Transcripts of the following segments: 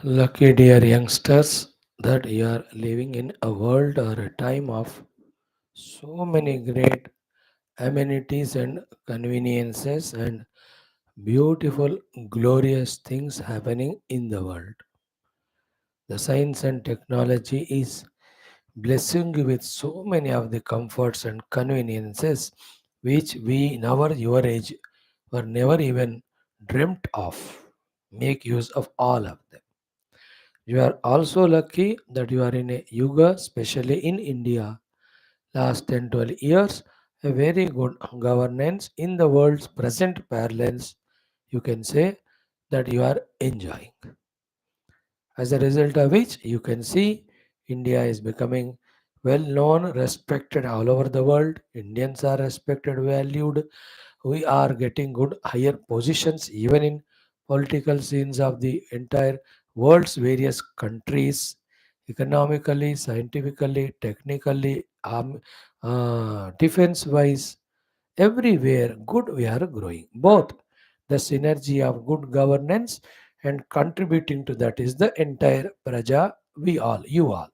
Lucky dear youngsters that you are living in a world or a time of so many great amenities and conveniences and beautiful, glorious things happening in the world. The science and technology is blessing you with so many of the comforts and conveniences which we in our your age were never even dreamt of. Make use of all of them. You are also lucky that you are in a yuga, especially in India. Last 10 12 years, a very good governance in the world's present parlance, you can say that you are enjoying. As a result of which, you can see India is becoming well known, respected all over the world. Indians are respected, valued. We are getting good higher positions even in political scenes of the entire world's various countries, economically, scientifically, technically, defense wise, everywhere good we are growing. Both the synergy of good governance and contributing to that is the entire praja, we all, you all.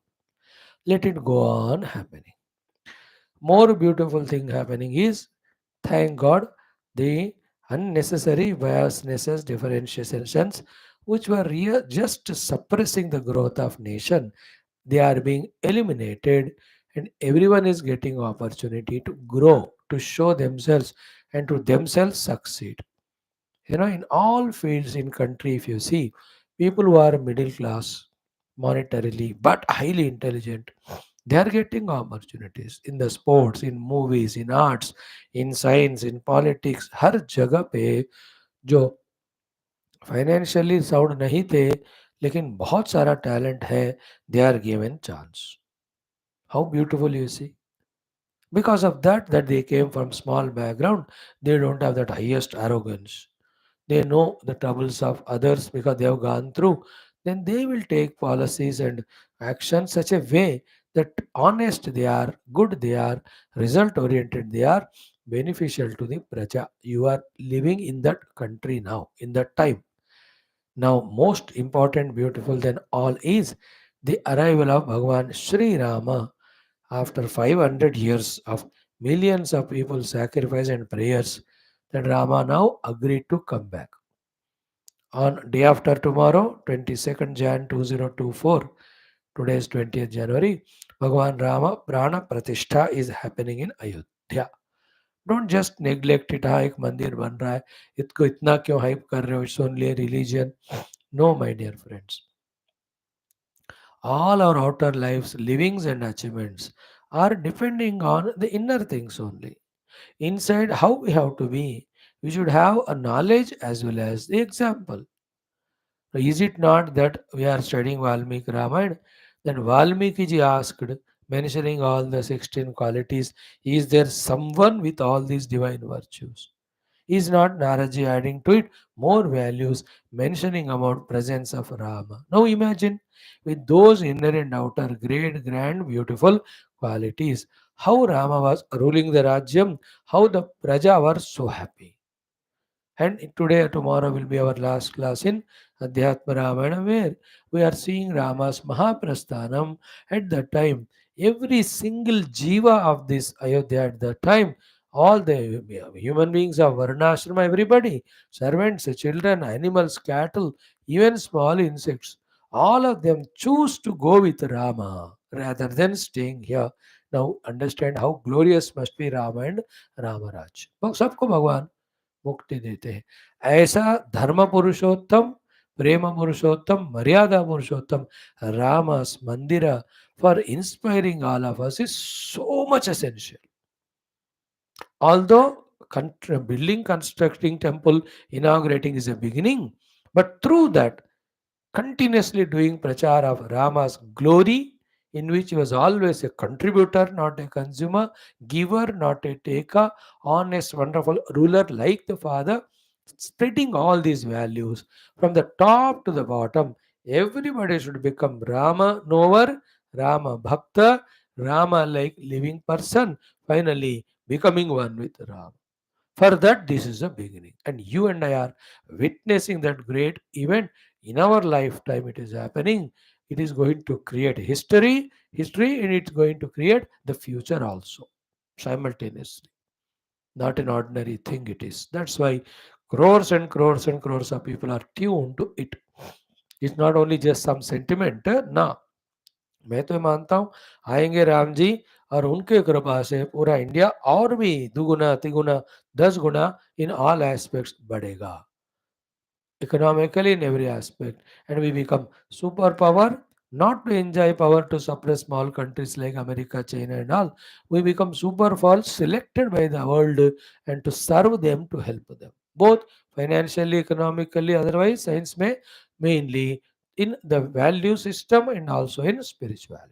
Let it go on happening. More beautiful thing happening is, thank God, the unnecessary biasnesses, differentiations, which were just suppressing the growth of nation, they are being eliminated, and everyone is getting opportunity to grow, to show themselves, and to themselves succeed. In all fields in country, if you see, people who are middle class, monetarily, but highly intelligent, they are getting opportunities in the sports, in movies, in arts, in science, in politics. हर जगह पे जो financially sound नहीं थे लेकिन बहुत सारा talent है, they are given chance. How beautiful you see. Because of that they came from small background, they don't have that highest arrogance. They know the troubles of others because they have gone through. Then they will take policies and action such a way that honest they are, good they are, result oriented they are, beneficial to the praja. You are living in that country now, in that time. Now, most important, beautiful than all is the arrival of Bhagavan Sri Rama after 500 years of millions of people's sacrifice and prayers, that Rama now agreed to come back. On day after tomorrow, 22nd Jan 2024, today is 20th January, Bhagavan Rama Prana Pratishtha is happening in Ayodhya. Don't just neglect it. हाँ एक मंदिर बन रहा है, इसको इतना क्यों hype कर रहे हो, it's only a religion. No, my dear friends. All our outer lives, livings and achievements are depending on the inner things only. Inside, how we have to be, we should have a knowledge as well as the example. Is it not that we are studying Valmiki Ramayana? Then Valmiki ji asked, mentioning all the 16 qualities, is there someone with all these divine virtues? Is not Naraji adding to it more values, mentioning about presence of Rama? Now imagine with those inner and outer great, grand, beautiful qualities, how Rama was ruling the Rajyam, how the Praja were so happy. And today, tomorrow will be our last class in Adhyatma Ramayana, where we are seeing Rama's Mahaprasthanam. At that time, every single jiva of this Ayodhya at that time, all the human beings of Varnashrama, everybody, servants, children, animals, cattle, even small insects, all of them choose to go with Rama rather than staying here. Now understand how glorious must be Rama and Ramaraj. सबको भगवान मुक्ति देते हैं. ऐसा धर्म पुरुषोत्तम, प्रेम पुरुषोत्तम, मर्यादा पुरुषोत्तम, Rama's Mandira for inspiring all of us is so much essential. Although building, constructing temple, inaugurating is a beginning, but through that continuously doing prachar of Rama's glory, in which he was always a contributor, not a consumer, giver, not a taker, honest, wonderful ruler like the father, spreading all these values from the top to the bottom. Everybody should become Rama knower, Rama Bhakta, Rama like living person, finally becoming one with Rama. For that, this is a beginning. And you and I are witnessing that great event. In our lifetime it is happening. It is going to create history, and it's going to create the future also simultaneously. Not an ordinary thing it is. That's why crores and crores and crores of people are tuned to it. It's not only just some sentiment. ना, मैं तो मानता हूँ आएंगे राम जी और उनके कृपा से पूरा इंडिया और भी दुगुना तिगुना 10 गुना इन ऑल एस्पेक्ट्स बढ़ेगा, economically in every aspect, and we become superpower, not to enjoy power to suppress small countries like America, China and all. We become superpower selected by the world and to serve them, to help them both financially, economically, otherwise science may, mainly in the value system and also in spirituality.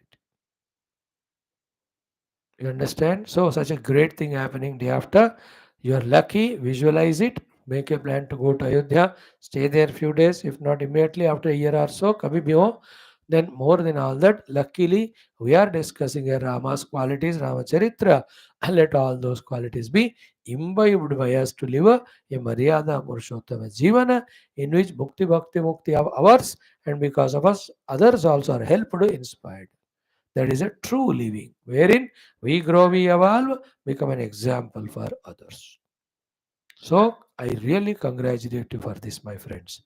You understand? So, such a great thing happening day after. You are lucky, visualize it, make a plan to go to Ayodhya, stay there few days, if not immediately after a year or so, kabhi bhi ho. Then, more than all that, luckily, we are discussing a Rama's qualities, Ramacharitra, and let all those qualities be imbibed by us to live a Maryada Purushottama Jivana in which Bhukti Bhakti Mukti are ours, and because of us, others also are helped, inspired. That is a true living, wherein we grow, we evolve, become an example for others. So, I really congratulate you for this, my friends.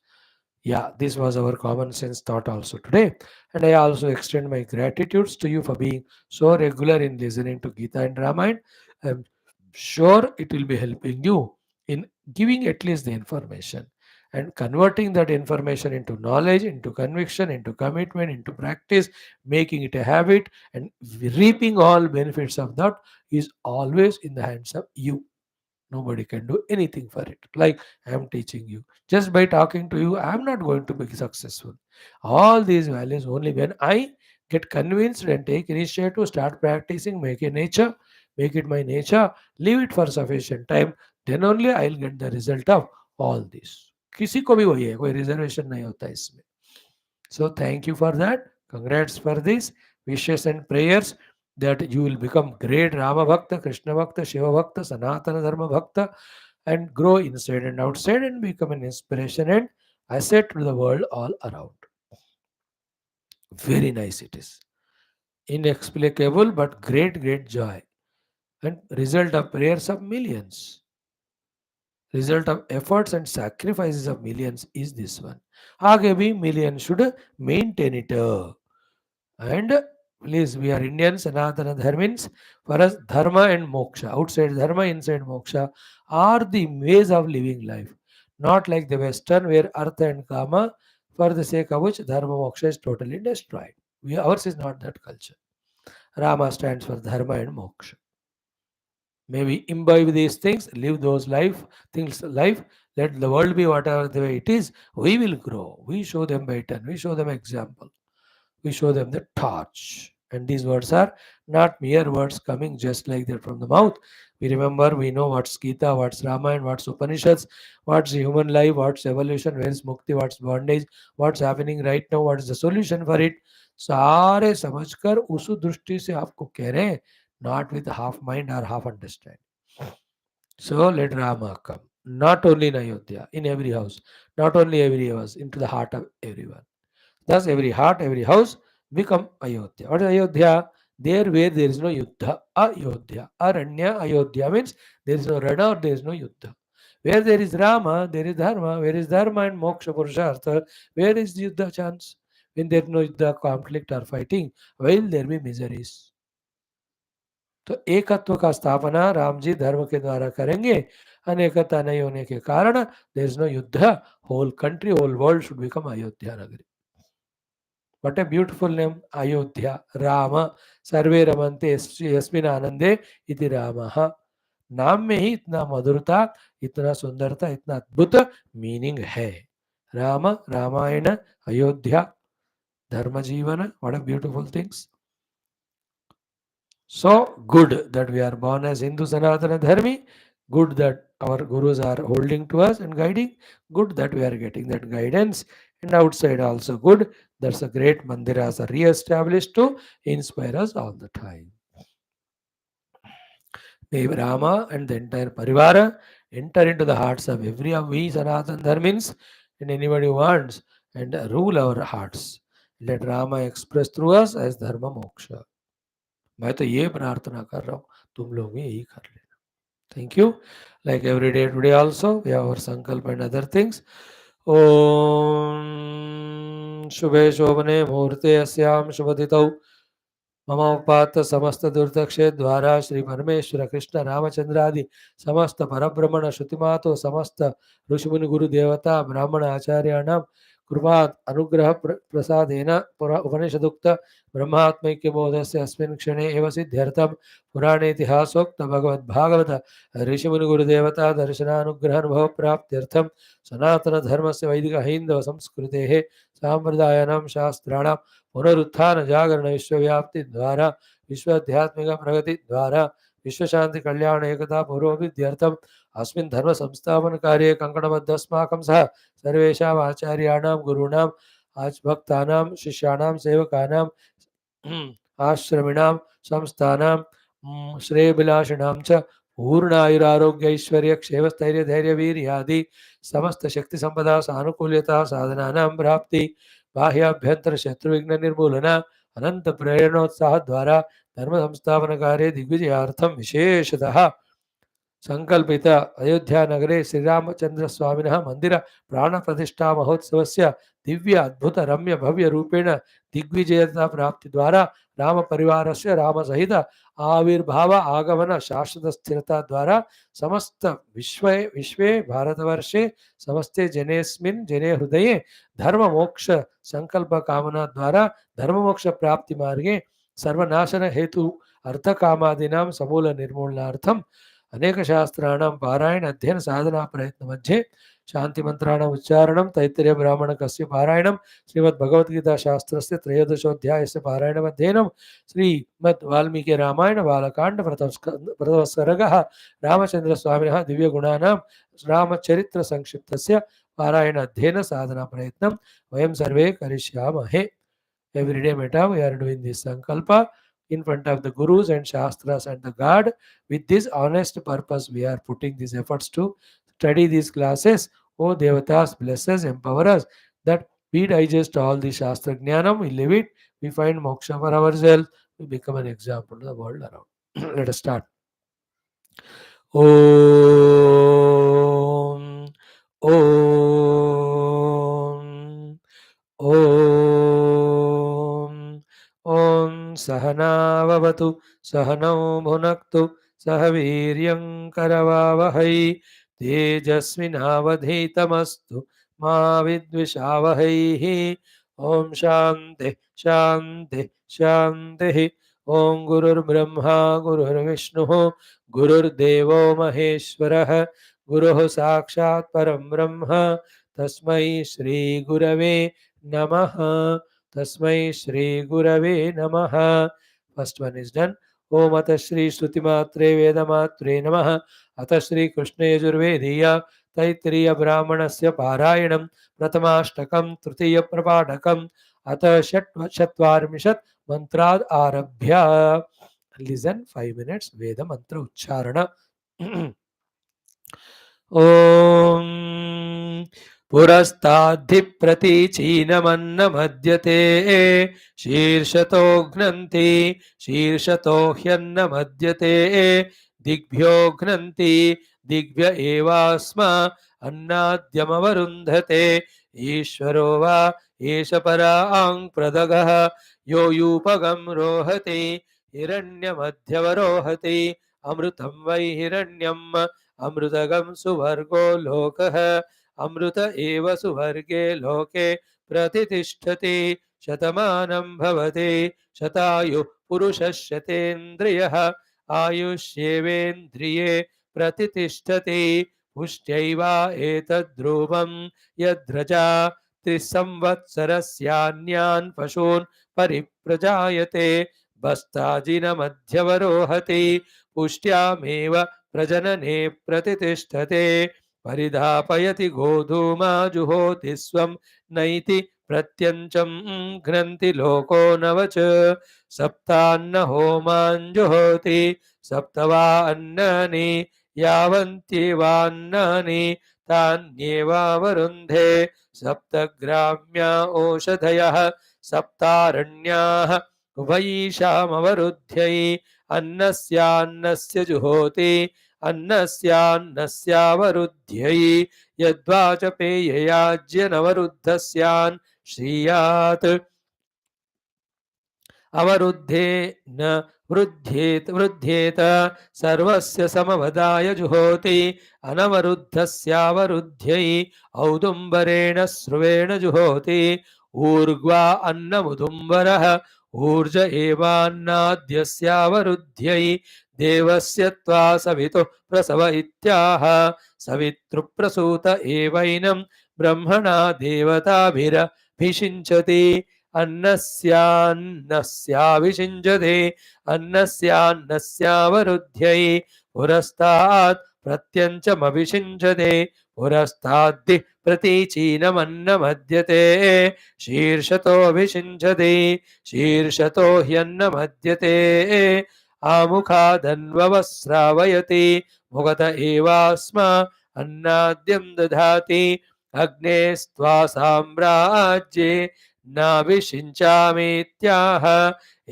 Yeah, this was our common sense thought also today. And I also extend my gratitudes to you for being so regular in listening to Gita and Ramayana. I'm sure it will be helping you in giving at least the information and converting that information into knowledge, into conviction, into commitment, into practice, making it a habit, and reaping all benefits of that is always in the hands of you. Nobody can do anything for it. Like I am teaching you. Just by talking to you, I am not going to be successful. All these values only when I get convinced and take initiative, start practicing, make a nature, make it my nature, leave it for sufficient time, then only I'll get the result of all this. किसी को भी वही है, कोई reservation नहीं होता इसमें. So thank you for that. Congrats for this. Wishes and prayers that you will become great Rama Bhakta, Krishna Bhakta, Shiva Bhakta, Sanatana Dharma Bhakta, and grow inside and outside and become an inspiration and asset to the world all around. Very nice it is. Inexplicable but great, great joy. And result of prayers of millions. Result of efforts and sacrifices of millions is this one. आगे भी millions should maintain it. And please, we are Indians, Sanatana Dharmins. For us, Dharma and Moksha, outside Dharma, inside Moksha, are the ways of living life. Not like the Western, where Artha and Kama, for the sake of which Dharma Moksha is totally destroyed. Ours is not that culture. Rama stands for Dharma and Moksha. May we imbibe these things, live those life, let the world be whatever the way it is. We will grow. We show them pattern, we show them example. We show them the torch. And these words are not mere words coming just like that from the mouth. We remember, we know what's Gita, what's Ramayana, what's Upanishads, what's the human life, what's evolution, where is Mukti, what's bondage, what's happening right now, what is the solution for it. सारे समझकर उस दृष्टि से आपको कह रहे हैं, not with half mind or half understand. So let Rama come, not only in Ayodhya, in every house, not only every house, into the heart of everyone. Thus, every heart, every house become Ayodhya. What is Ayodhya? There where there is no Yuddha, Ayodhya. Aranya, Ayodhya means there is no Rana or there is no Yuddha. Where there is Rama, there is Dharma. Where is Dharma and Moksha Purushartha, where is Yuddha chance? When there is no Yuddha, conflict or fighting, will there be miseries? तो एकत्व का स्थापना राम जी धर्म के द्वारा करेंगे. अनेकता नहीं होने के कारण देयर इज नो युद्ध. Whole country, whole world should become Ayodhya नगरी. What a beautiful name, Ayodhya, Rama, सर्वे रमन्ते यस्मिन् आनंदे इति रामः. नाम में ही इतना मधुरता, इतना सुंदरता, इतना अद्भुत मीनिंग है. राम, रामायण, अयोध्या, धर्म जीवन. What a beautiful things. So good that we are born as Hindu Sanatana Dharmi. Good that our gurus are holding to us and guiding. Good that we are getting that guidance. And outside also good. That's a great mandiras are re-established to inspire us all the time. May Rama and the entire Parivara enter into the hearts of every of we Sanatana Dharmins and anybody who wants and rule our hearts. Let Rama express through us as dharma moksha. मैं तो ये प्रार्थना कर रहा हूँ, तुम लोग भी यही कर लेना. Thank you. Like every day today also, we have our sankalpa and other things. Om Shubhe Shobhane Muhurte Asyam Shubhaditau मम उपात समस्त दुर्दक्षे द्वारा श्री परमेश्वर कृष्ण रामचंद्र आदि समस्त परब्रह्मण श्रुतिमातो समस्त ऋषिमुनि गुरु देवता ब्राह्मण आचार्याणां कृपात् अनुग्रह प्रसादेन उपनिषदुक्त ब्रह्मात्मैक्य बोधस्य अस्मिन् क्षणे एव सिद्ध्यर्थं पुराणे इतिहासोक्त भगवद्भागवत ऋषिमुनि गुरुदेवता दर्शनानुग्रहानुभव प्राप्त्यर्थं सनातन धर्मस्य वैदिक हैन्दव संस्कृतेः साम्प्रदायानां शास्त्राणां पुनरुत्थान जागरण विश्वव्याप्ति द्वारा विश्वाध्यात्मिक प्रगति द्वारा विश्व शांति कल्याण एकता पूर्वविध्यर्थम अस्मिन् धर्म संस्थापन कार्ये कंकणबद्धस्माकं सह सर्वेषाम् आचार्याणां गुरूणाम् भक्तानां शिष्याणां सेवकानां आश्रमिणां संस्थानां श्रेयभिलाषिणां च पूर्णायुरारोग्य ऐश्वर्य क्षेम स्थैर्य धैर्य वीर्यादि समस्त शक्ति संपदा सानुकूल्यता साधनानां प्राप्ति बाह्याभ्यंतर शत्रु विघ्न निर्मूलन अनंत प्रेरणोत्साह द्वारा धर्म संस्थापन कार्य दिग्विजयार्थम विशेषतः संकल्पित अयोध्या नगरे श्रीरामचंद्र स्वामिनः मंदिर प्राण प्रतिष्ठा महोत्सवस्य दिव्य अद्भुत रम्य भव्य रूपेण दिग्विजयता प्राप्ति द्वारा राम परिवारस्य राम सहित आविर्भाव आगमन शाश्वत स्थिरता द्वारा समस्त विश्वे भारतवर्षे समस्ते जनेस्मिन् जने हृदये धर्म मोक्ष संकल्प कामना द्वारा धर्म मोक्ष प्राप्ति मार्गे सर्वनाशन हेतु अर्थ कामादीनां समूल निर्मूलनार्थम अनेक शास्त्राणां पारायण अध्ययन साधना प्रयत्न मध्ये शांति मंत्राणां उच्चारणं तैत्तिरीय ब्राह्मण कस्य पारायणं श्रीमद् भगवद गीता शास्त्रस्य त्रयोदशोऽध्यायस्य पारायण अध्ययनं श्रीमद् वाल्मीकि रामायण बालकांड प्रथम सर्गः रामचंद्र स्वामिनः दिव्य गुणानां रामचरित्र संक्षिप्तस्य पारायण अध्ययन साधना प्रयत्नं वयं सर्वे करिष्यामहे. Every day metta we are doing this sankalpa in front of the gurus and shastras and the God. With this honest purpose, we are putting these efforts to study these classes. Oh Devatas, bless us, empower us, that we digest all the Shastra Jnanam, we live it, we find moksha for ourselves, we become an example to the world around. Let us start. Om, Om, Om. ॐ सहनाववतु सहनौ भुनक्तु सह वीर्यं करवावहै तेजस्विनावधीतमस्तु मा विद्विषावहैः. ॐ शान्तिः शान्तिः शान्तिः. ॐ गुरुर्ब्रह्मा गुरुर्विष्णुः गुरुर्देवो महेश्वरः गुरुः साक्षात् परं ब्रह्म तस्मै श्रीगुरवे नमः. तस्मै श्री गुरवे नमः. First one is done. ओम अत श्री श्रुतिमात्रे वेदमात्रे नमः. अत श्री कृष्ण यजुर्वेदीय तैत्तिरीय ब्राह्मणस्य पारायणं प्रथमाष्टकं तृतीय प्रपाठकम् अत षट्चत्वारिंशत् मंत्राद् आरभ्य. लिसन 5 minutes वेद मंत्र उच्चारण. ओम पुरस्ताद्धिप्रतीचीनमन्नमद्यते शीर्षतो घ्नन्ति शीर्षतो ह्यन्नमद्यते दिग्भ्यो घ्नन्ति दिग्भ्य एवास्म अन्नाद्यमवरुन्धते ईश्वरो वा एष परां प्रदगः यो यूपगं रोहति हिरण्यमध्यवरोहति अमृतं वै हिरण्यम् अमृतगं सुवर्गो लोकः अमृत एव सुवर्गे लोके प्रतिष्ठति शतमानं भवति शतायुः पुरुषः शतेन्द्रियः आयुष्येवेन्द्रिये प्रतिष्ठति पुष्ट्यैवा एतद्ध्रुवं यद्रजा त्रिसंवत्सरस्यान्यान् पशून् परिप्रजायते बस्ताजिनमध्यवरोहति पुष्ट्यामेव प्रजनने प्रतिष्ठते परिधापयति गोधूमा जुहोति स्वं नैति प्रत्यञ्चं घ्नन्ति लोको नवच सप्तान्न होमान् जुहोति सप्त वा अन्नानि यावन्त्येवान्नानि तान्येवावरुन्धे सप्तग्राम्या ओषधयः सप्तारण्याः वैशामवरुध्यै अन्नस्यान्नस्य जुहोति अन्नस्यान्नस्यावरुध्यै यद्वाचपेययाज्यनवरुद्धस्यान् श्रीयात् अवरुद्धे न वृद्धेत सर्वस्य समवदाय जुहोति अनवरुद्धस्यावरुध्यै औदुम्बरेण स्रुवेण जुहोति ऊर्ध्वा अन्नमुदुम्बरः ऊर्ज एवान्नाद्यस्यावरुध्यै देवस्य त्वा सवितुः प्रसव इत्याह सवितृप्रसूत एवैनं ब्रह्मणा देवताभिरभिषिञ्चति अन्नस्यान्नस्याविषिञ्चते अन्नस्यान्नस्यावरुध्यै पुरस्तात् प्रत्यञ्चमभिषिञ्चते पुरस्ताद्दि प्रतीचीनमन्नमद्यते शीर्षतोऽभिषिञ्चते शीर्षतो ह्यन्नमद्यते आमुखादन्ववस्रावयति मुगत एवास्मा अन्नाद्यं दधाति अग्नेस्त्वा साम्राज्ये नाभिषिञ्चामीत्याह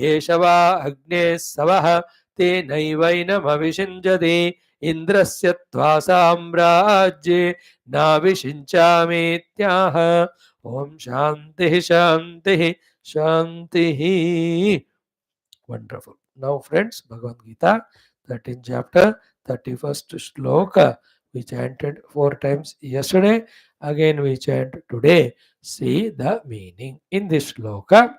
एष वा अग्नेः सवः तेनैवैनमभिषिञ्चति इन्द्रस्य त्वा साम्राज्ये नाभिषिञ्चामीत्याह ॐ शान्तिः शान्तिः शान्तिः. Wonderful. Now friends, Bhagavad Gita, 13th chapter, 31st shloka. We chanted 4 times yesterday. Again we chant today. See the meaning. In this shloka,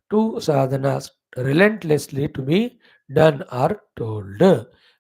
2 sadhanas relentlessly to be done are told,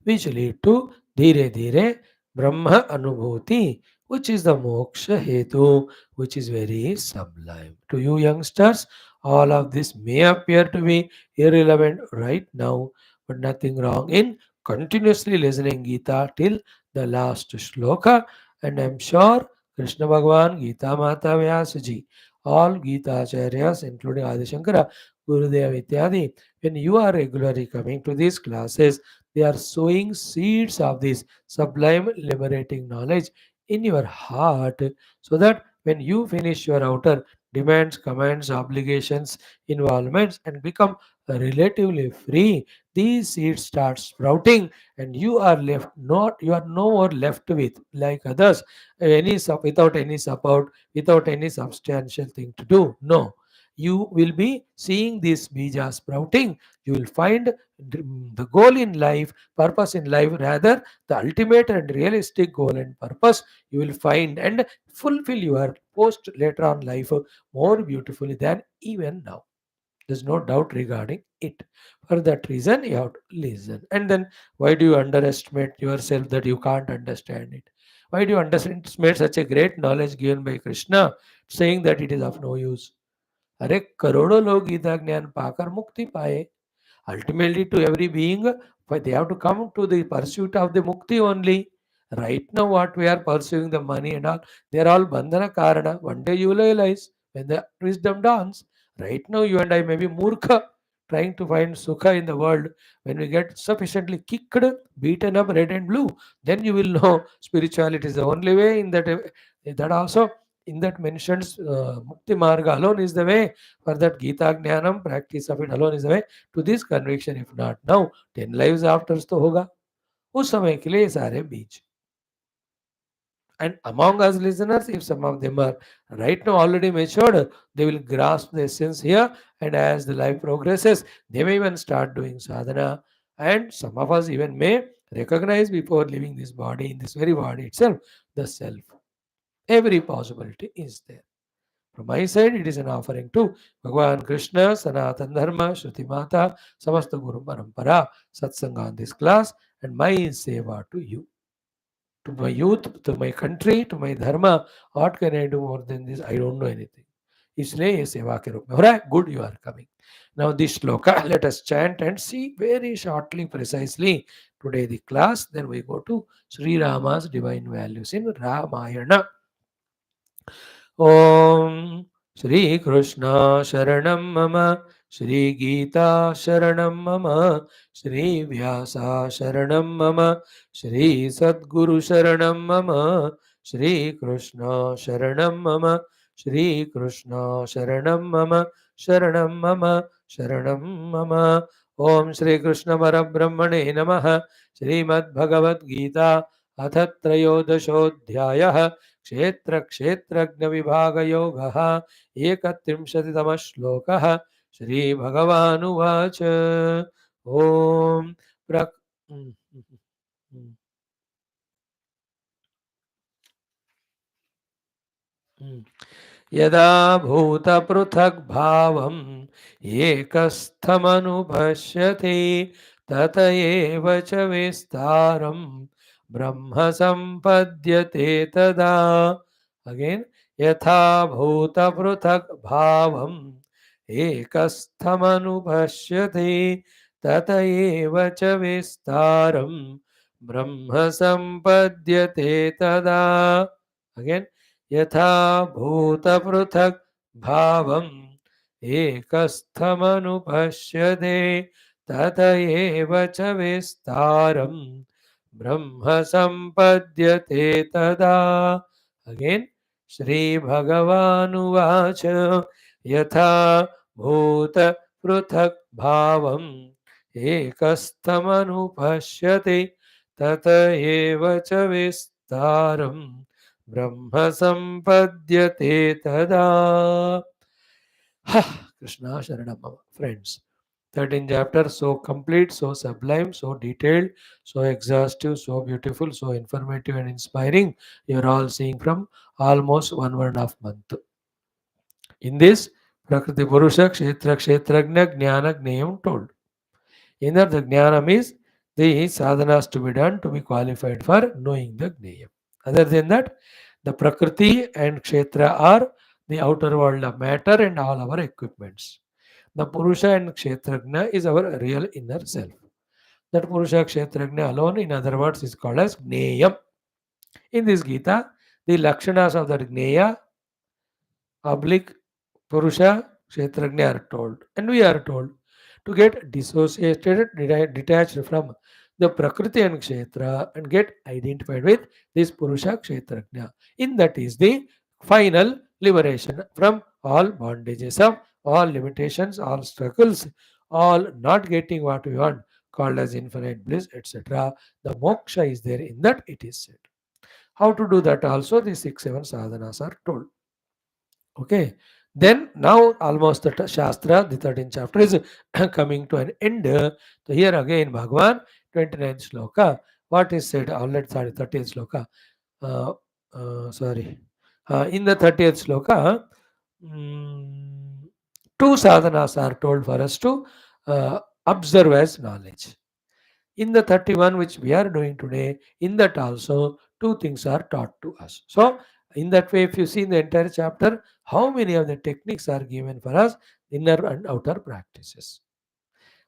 which lead to dhire dhire Brahma Anubhuti, which is the moksha hetu, which is very sublime. To you youngsters, all of this may appear to be irrelevant right now, but nothing wrong in continuously listening Gita till the last shloka. And I am sure Krishna Bhagavan, Gita Mata Vyasaji, all Gita Acharyas, including Adi Shankara, Gurudev Ityadi, when you are regularly coming to these classes, they are sowing seeds of this sublime liberating knowledge in your heart, so that when you finish your outer demands, commands, obligations, involvements, and become relatively free, these seeds start sprouting, and you are no more left with like others without any support, without any substantial thing to do. No, you will be seeing these bija sprouting. You will find the goal in life, purpose in life, rather the ultimate and realistic goal and purpose you will find and fulfill your post later on life more beautifully than even now. There's no doubt regarding it. For that reason, you have to listen. And then, why do you underestimate yourself that you can't understand it? Why do you underestimate such a great knowledge given by Krishna, saying that it is of no use? अरे करोड़ों लोग गीता ज्ञान पाकर मुक्ति पाए. Ultimately, to every being, but they have to come to the pursuit of the mukti only. Right now, what we are pursuing, the money and all, they are all bandhana karana. One day you will realize when the wisdom dawns. Right now, you and I may be murkha, trying to find sukha in the world. When we get sufficiently kicked, beaten up, red and blue, then you will know spirituality is the only way. In that also, in that mentions mukti marga alone is the way. For that Gita Jnanam, practice of it alone is the way to this conviction. If not now, 10 lives after तो होगा. उस समय के लिए ये सारे बीज. And among us listeners, if some of them are right now already matured, they will grasp the essence here. And as the life progresses, they may even start doing sadhana. And some of us even may recognize before leaving this body, in this very body itself, the self. Every possibility is there. From my side, it is an offering to Bhagavan Krishna, Sanatan Dharma, Shruti Mata, Samasta Guru Parampara, Satsanga on this class, and my seva to you, to my youth, to my country, to my dharma. What can I do more than this? I don't know anything. इसलिए ये सेवा के रूप में हो रहा है. Good, you are coming. Now this shloka, let us chant and see very shortly, precisely today the class. Then we go to Sri Rama's divine values in Ramayana. ॐ श्रीकृष्ण शरणं मम Shri Gita Sharanam Mama, Shri Vyasa Sharanam Mama, Shri Sadguru Sharanam Mama, Shri Krishna Sharanam Mama, Shri Krishna Sharanam Mama, Sharanam Mama, Sharanam Mama. Om Shri Krishna Parabrahmane Namaha, Shrimad Bhagavad Gita, अथ त्रयोदशोऽध्यायः क्षेत्र क्षेत्रज्ञ विभाग योगः एकत्रिंशतितमः श्लोकः श्रीभगवानुवाच ॐ प्र यदा भूतपृथग्भावम् एकस्थमनुपश्यति तत एव च विस्तारं ब्रह्म सम्पद्यते तदा अगेन यथा भूतपृथग्भावम् एकस्थमनुपश्यति तत एव च विस्तारं ब्रह्म सम्पद्यते तदा अगेन यथा भूतपृथक् भावम् एकस्थमनुपश्यते तत एव च विस्तारं ब्रह्म सम्पद्यते तदा अगेन श्री भगवानुवाच यथा भूतपृथक् भावम् एकस्थमनुपश्यति तत एव च विस्तारं ब्रह्म संपद्यते तदा. Krishna Sharanam Mama. Friends, 13th chapter, so complete, so sublime, so detailed, so exhaustive, so beautiful, so informative and inspiring. You're all seeing from almost 1.5 month. In this, Prakriti Purusha, Kshetra, Kshetrajna, Jnana, Gnayam told. In that, the Jnanam is the sadhanas to be done to be qualified for knowing the Gnayam. Other than that, the Prakriti and Kshetra are the outer world of matter and all our equipments. The Purusha and Kshetrajna is our real inner self. That Purusha Kshetrajna alone, in other words, is called as Gneyam. In this Gita, the Lakshanas of that Gneya, oblique Purusha, Kshetrajna are told. And we are told to get dissociated, detached from the Prakriti and Kshetra and get identified with this Purusha Kshetrajna. In that is the final liberation from all bondages of all limitations, all struggles, all not getting what we want, called as infinite bliss, etc. The moksha is there in that it is said. How to do that also, the 6-7 sadhanas are told. Okay. Then now almost the Shastra, the 13th chapter is coming to an end. So here again Bhagwan, 29th shloka. What is said? Already sorry, 30th shloka. Uh, sorry. In the 30th shloka, mm, two sadhanas are told for us to observe as knowledge. In the 31 which we are doing today, in that also two things are taught to us. So in that way, if you see in the entire chapter, how many of the techniques are given for us, inner and outer practices.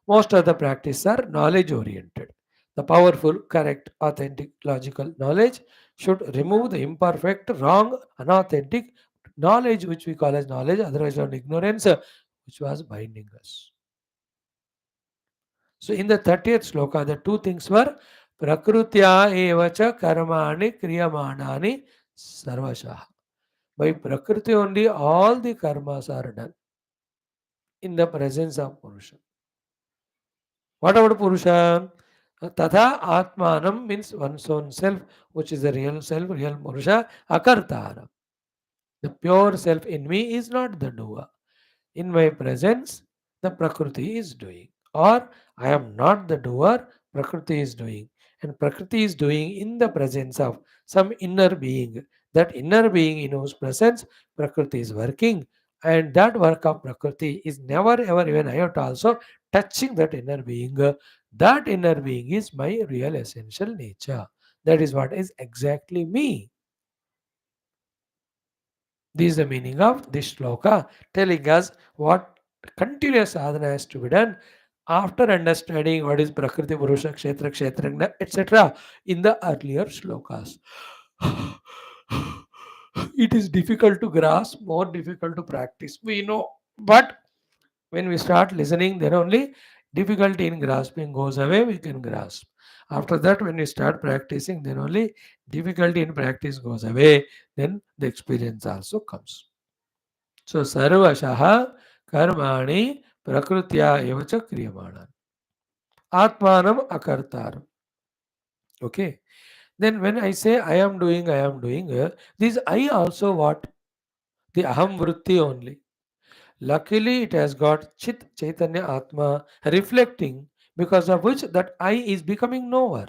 Most of the practices are knowledge oriented. The powerful, correct, authentic, logical knowledge should remove the imperfect, wrong, unauthentic knowledge which we call as knowledge, otherwise known ignorance, which was binding us. So in the 30th shloka, the two things were Prakrutya evacha karmani kriyamanani sarvashaha. By Prakriti only all the karmas are done in the presence of Purusha. What about Purusha? Tatha Atmanam means one's own self, which is the real self, real Purusha, Akartara. The pure self in me is not the doer. In my presence, the Prakriti is doing. Or I am not the doer, Prakriti is doing. And Prakriti is doing in the presence of some inner being. That inner being in whose presence Prakriti is working. And that work of Prakriti is never ever even iota also touching that inner being. That inner being is my real essential nature. That is what is exactly me. This is the meaning of this shloka, telling us what continuous sadhana has to be done after understanding what is Prakriti, Purusha, Kshetra, Kshetragna, etc. in the earlier shlokas. It is difficult to grasp, more difficult to practice. We know, but When we start listening, then only difficulty in grasping goes away, we can grasp. After that, when we start practicing, then only difficulty in practice goes away, then the experience also comes. So, sarvashaha karmani prakrutya evacha kriyamana. Atmanam akartaram. Okay. Then when I say I am doing, this I also what? The aham vritti only. Luckily, it has got Chit Chaitanya Atma reflecting, because of which that I is becoming knower.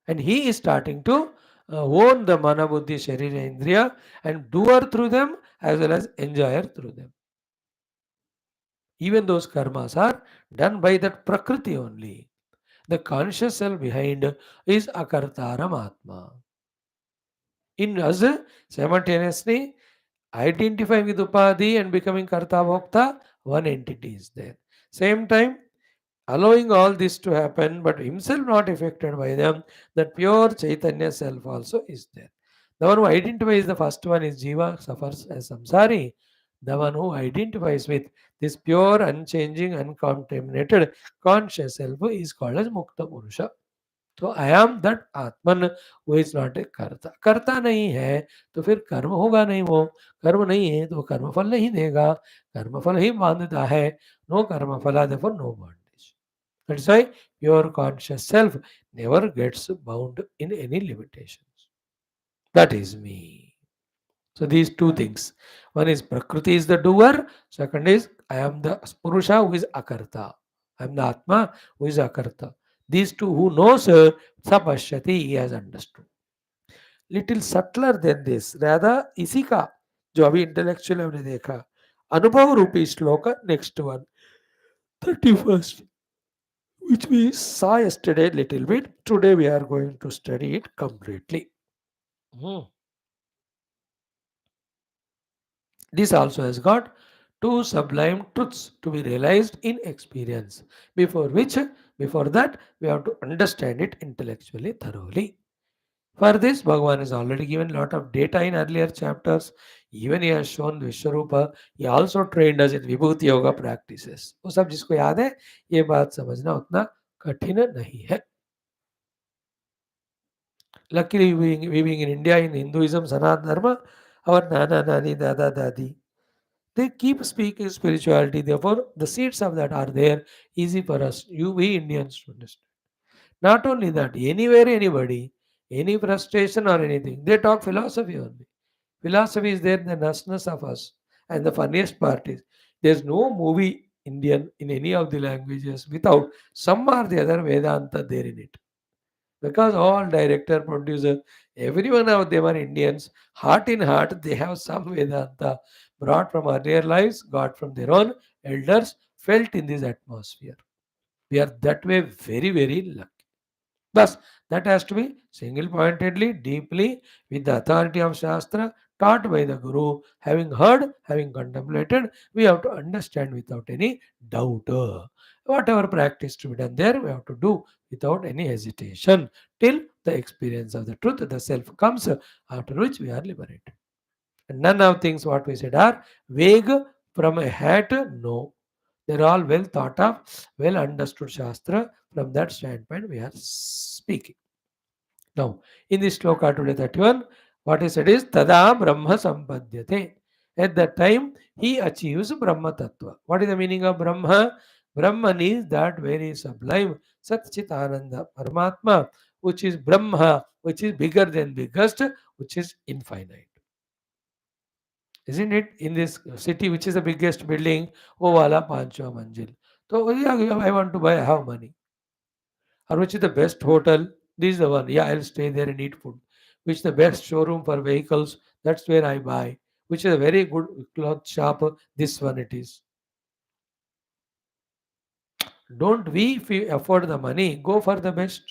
And he is starting to own the Mana Buddhi Sharira Indriya and doer through them as well as enjoyer through them. Even those karmas are done by that Prakriti only. The conscious self behind is Akartaram Atma. In us, simultaneously identifying with Upadhi and becoming Karta Bhokta, one entity is there. Same time, allowing all this to happen, but himself not affected by them, that pure Chaitanya self also is there. The one who identifies the first one is Jiva, suffers as samsari. The one who identifies with this pure, unchanging, uncontaminated conscious self is called as Mukta Purusha. तो I am that आत्मन वो is not a कर्ता कर्ता नहीं है तो फिर कर्म होगा नहीं वो कर्म नहीं है तो कर्म फल नहीं देगा कर्म फल ही बांधता है no karma phala therefore no bondage that's why your conscious self never gets bound in any limitations that is me so these two things one is prakriti is the doer second is I am the purusha who is akarta I am the atma who is akarta these two who knows sapashyati he has understood little subtler than this rather इसी का जो अभी intellectual हमने देखा अनुभव रूपी श्लोक next one 31st which we saw yesterday little bit today we are going to study it completely. This also has got two sublime truths to be realized in experience, before that, we have to understand it intellectually thoroughly. For this, Bhagavan has already given a lot of data in earlier chapters. Even he has shown Vishwarupa. He also trained us in Vibhuti Yoga practices. वो सब जिसको याद है, ये बात समझना उतना कठिन नहीं है. Luckily, we being in India, in Hinduism, Sanatana Dharma, our Nana, Nani, Dada, Dadi, they keep speaking spirituality. Therefore, the seeds of that are there, easy for us, we Indians to understand. Not only that, anywhere, anybody, any frustration or anything, they talk philosophy only. Philosophy is there in the nurseness of us. And the funniest part is, there's no movie Indian in any of the languages without some or the other Vedanta there in it. Because all director, producer, every one of them are Indians. Heart in heart, they have some Vedanta brought from earlier lives, got from their own elders, felt in this atmosphere. We are that way very, very lucky. Thus, that has to be single pointedly, deeply, with the authority of Shastra, taught by the Guru, having heard, having contemplated, we have to understand without any doubt. Whatever practice to be done there, we have to do without any hesitation till the experience of the truth, the self comes, after which we are liberated. And none of things what we said are vague from a hat, no. They're all well thought of, well understood Shastra. From that standpoint, we are speaking. Now, in this sloka today 31, what is said is Tada Brahma Sampadhyate. At that time, he achieves Brahma Tattva. What is the meaning of Brahma? Brahman is that very sublime Sat Chit Ananda Paramatma, which is Brahma, which is bigger than biggest, which is infinite. Isn't it? In this city, which is the biggest building, oh, wala panchwa manjil. So, yeah, I want to buy, I have money. Or which is the best hotel? This is the one. Yeah, I'll stay there and eat food. Which is the best showroom for vehicles? That's where I buy. Which is a very good cloth shop? This one it is. Don't we, if we afford the money, go for the best?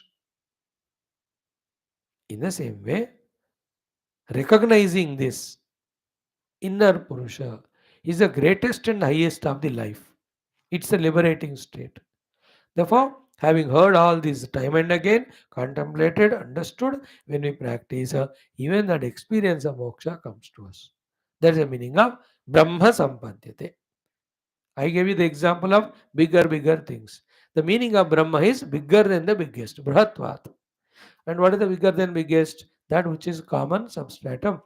In the same way, recognizing this inner Purusha is the greatest and highest of the life. It's a liberating state. Therefore, having heard all this time and again, contemplated, understood, when we practice, even that experience of moksha comes to us. That is the meaning of Brahma Sampadhyate. I gave you the example of bigger things. The meaning of Brahma is bigger than the biggest. Brahatvat. And what is the bigger than biggest? That which is common substratum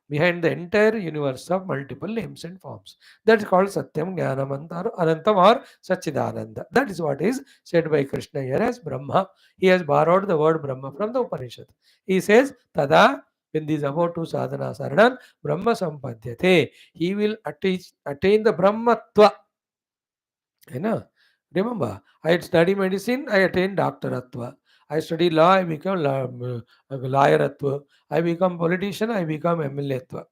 behind the entire universe of multiple names and forms. That's called Satyam, Jnanam, or Anantam or Sachidananda. That is what is said by Krishna here as Brahma. He has borrowed the word Brahma from the Upanishad. He says, Tada, when these above two sadhanas are done, Brahma Sampadyate. He will attain the Brahmatva. You know? Remember, I had studied medicine, I attained doctoratva. I study law, I become lawyeratva. I become politician, I become MLAtva.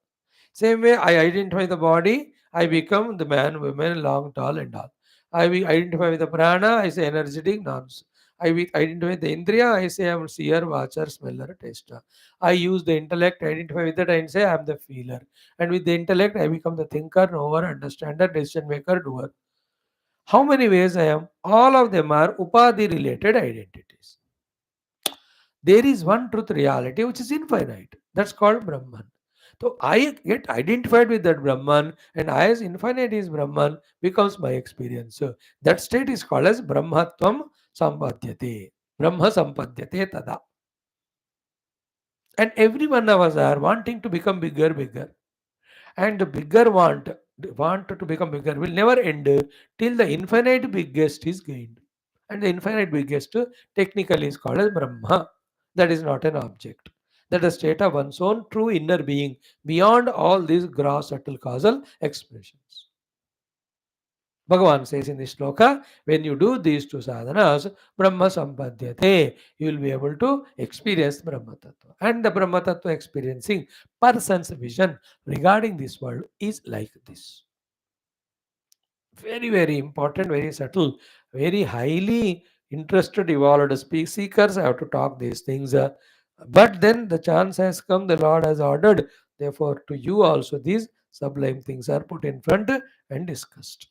Same way, I identify the body, I become the man, woman, long, tall, and all. Identify with the prana, I say energetic, nonce. Identify with the indriya, I say I'm seer, watcher, smeller, taster. I use the intellect, identify with that, and say I'm the feeler. And with the intellect, I become the thinker, knower, understander, decision maker, doer. How many ways I am? All of them are upadhi related identities. There is one truth reality which is infinite. That's called Brahman. So I get identified with that Brahman, and I as infinite is Brahman becomes my experience. So that state is called as Brahmatvam Sampadyate. Brahma Sampadyate Tada. And every one of us are wanting to become bigger. And the bigger want to become bigger will never end till the infinite biggest is gained. And the infinite biggest technically is called as Brahma. That is not an object. That is a state of one's own true inner being beyond all these gross subtle causal expressions. Bhagavan says in this shloka, when you do these two sadhanas, Brahma Sampadyate, you will be able to experience Brahma Tattva. And the Brahma Tattva experiencing person's vision regarding this world is like this. Very important, very subtle, very highly interested, evolved seekers have to talk these things. But then the chance has come, the Lord has ordered. Therefore, to you also, these sublime things are put in front and discussed.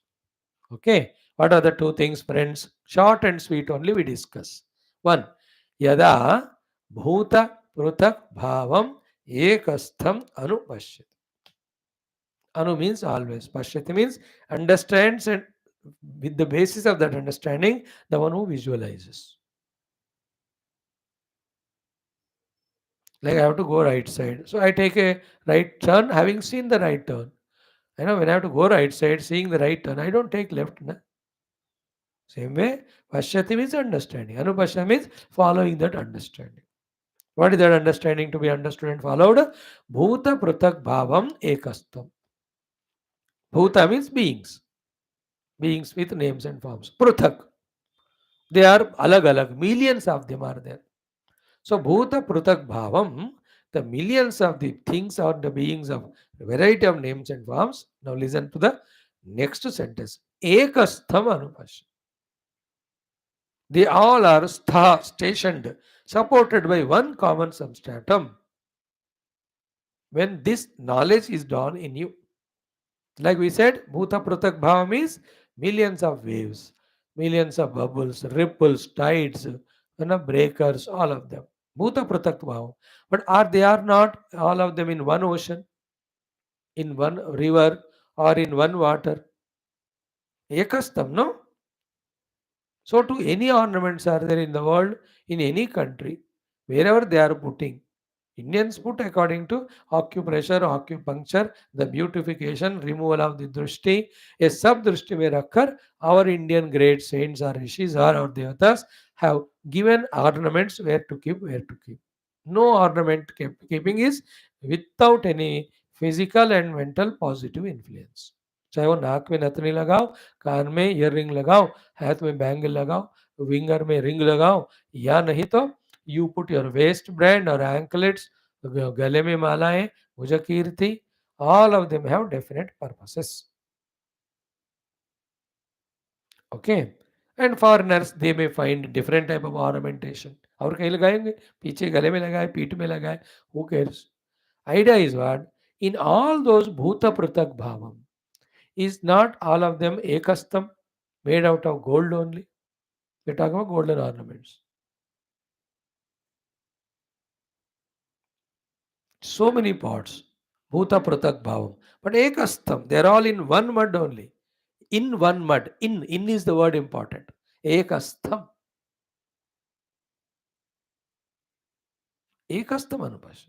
Okay, what are the two things, friends? Short and sweet only we discuss. One, yada bhuta prutak bhavam ekastham anupashyati. Anu means always. Pashyati means understands, and with the basis of that understanding, the one who visualizes. Like I have to go right side. So I take a right turn having seen the right turn. When I have to go right side, seeing the right turn, I don't take left. Na? Same way, Pashyati means understanding. Anupashya means following that understanding. What is that understanding to be understood and followed? Bhuta prutak bhavam ekastam. Bhuta means beings. Beings with names and forms. Pruthak. They are alag. Millions of them are there. So Bhuta Pruthak Bhavam, the millions of the things or the beings of variety of names and forms. Now listen to the next sentence. Ekastham Anupasya. They all are stationed, supported by one common substratum. When this knowledge is done in you, like we said, Bhuta Pruthak Bhava means millions of waves, millions of bubbles, ripples, tides, breakers, all of them. Bhuta Pruthak Bhava. But they are not all of them in one ocean, in one river, or in one water. Ekastam, no? So to any ornaments are there in the world, in any country, wherever they are putting. Indians put according to acupressure, acupuncture, the beautification, removal of the drishti. A sub-drishti may occur. Our Indian great saints or rishis or our devatas have given ornaments where to keep, where to keep. No ornament keeping is without any physical and mental positive influence. चाहे वो नाक में नथनी लगाओ, कान में ear ring लगाओ, हाथ में bangle लगाओ, विंगर में रिंग लगाओ, या नहीं तो you put your waist band or anklets, gale mein malaएं, bhujakirti, all of them have definite purposes. Okay. And foreigners, they may find different type of ornamentation. और कहीं लगाएंगे, पीछे गले में लगाए, पीठ में लगाए, who cares? Idea is what? In all those bhuta prutak bhavam, is not all of them ekastam, made out of gold only? We're talking about golden ornaments. So many pots. Bhuta Pratak Bhavam. But Ekastam, they're all in one mud only. In one mud. In is the word important. Ekastham. Ekastham anupasya.